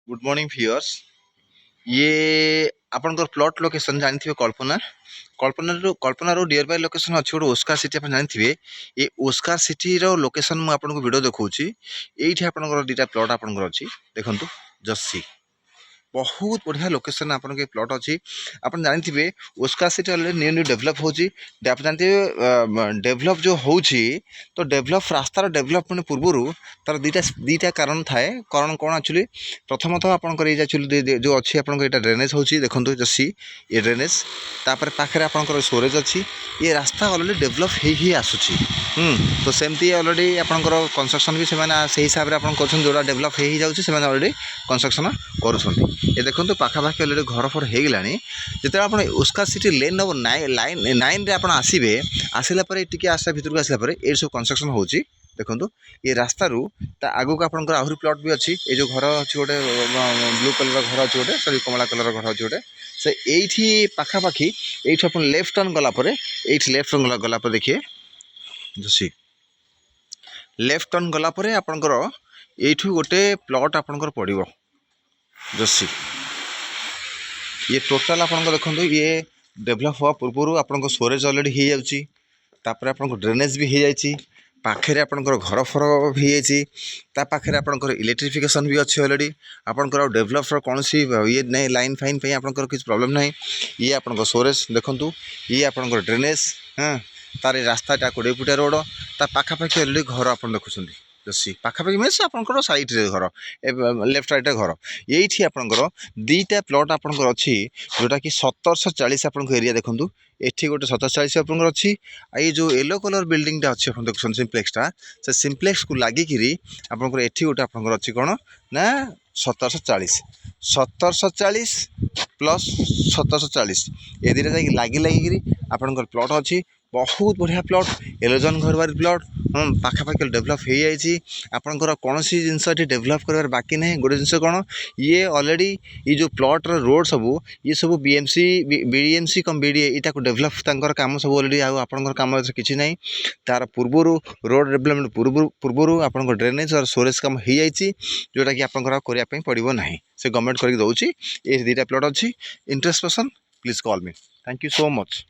Good morning viewers. ये आपनकर plot location जानथिबे कल्पना रो नियर बाय लोकेशन अछि गोटे ओस्कार सिटी आप जानथिबे। ये ओस्कार सिटी रो लोकेशन मु आपनको वीडियो देखौछि। एइठी आपनकर दुटा प्लॉट आपनकर अछि देखंतु जस्सी बहुत बढ़िया लोकेशन आपन के प्लॉट अच्छी आप जानते Oscar city already new new develop होची। आप जानते डेभलप जो होची तो डेभलप रास्तार डेभलपमेंट पूर्व तार दीटा कारण थाए। कारण कौन एक्चुअली प्रथमतः आपंकर एक्चुअली जो अच्छी आप ड्रेनेज होची देखो जसी ये ड्रेनेज तापर पाखे आपंकर स्टोरेज अच्छी। ये रास्ता अलरेडी डेभलप ही आसूची। तो सेमती अलरेडी आपंकर कंस्ट्रक्शन भी से हिसाब से आप जोड़ा डेभलप हो जाऊँगी से अलरेडी कंस्ट्रक्शन करूँ। ये देखो पाखापाखि अलरेडी घर फर हो गला जिते आप Oscar city lane number line 9 रे आप आसवे आसला टी आसा भितर आसला ये सब कंस्ट्रक्शन होची। देखो ये रास्ता रू आगू को आपंकर आहरी प्लॉट भी अच्छी। ये जो घर अच्छी गोटे ब्लू कलर घर अच्छी गोटे सॉरी कमला कलर घर अच्छी गोटे से यही पाखापाखि ये आप लेफ्ट टर्न गलापर ये लेफ्ट टर्न गलापर देखिए जसी लेफ्ट टर्न गलापर आपंकर यू गोटे प्लॉट आपंकर पड़ो जसी। ये टोटाल आपन देखो ये डेभलप हवा पूर्व आपन स्टोरेज अलरेडी हो जाऊँगी। तापर आपन ड्रेनेज भी हो जाए पाखे आपंकर घर फर भी पाखे आपंकर इलेक्ट्रिफिकेशन भी अच्छी अलरेडी आपंकर डेभलपर कौन ये नहीं लाइन फाइन आपंकर किसी प्रॉब्लम ना। ये आपंकर स्टोरेज देखु ये आपंकर ड्रेनेज हाँ तार रास्ताटा 20 फुटिया रोड ता पाखापाखि अलरेडी घर आप देखुं जसी पाखापाखि मीन्स आपंकर साइड रे घर लेफ्ट राइट घर ये आपंकर दीटा प्लॉट आपंकर अच्छी जोटा कि 1740 आप एरिया देखूँ। एठी गोटे 1740 आपंकर अच्छी। ये जो येलो कलर बिल्डिंगटा अच्छी आप देखुं सिम्प्लेक्सटा से सिम्प्लेक्स को लगिकी आपंकर एठी गोटे आपंकर अच्छी कौन ना 1740 प्लस 1740 ये दुटा लगिकी आपंकर प्लॉट अच्छी। बहुत बढ़िया प्लॉट एलोजन घर बारी प्लॉट पाखापाखि डेभलप हो जाए आपंकर कौन सी जिनस डेभलप कर बाकी ना। गोटे जिनस कौन ये ऑलरेडी ये जो प्लॉट रोड सब ये सब बीएमसी कम बीडीए यहाँ डेभलप तंकर काम सब ऑलरेडी आपंकर काम किसी ना। तार पूर्व रोड डेभलपमेंट पूर्व आपंकर ड्रेनेज और स्टोरेज काम हो जाए जोटा कि आपंकर करने पड़ो ना से गवर्नमेंट करके दौर। ये दुटा प्लॉट अच्छी interest person please call me. Thank you so much.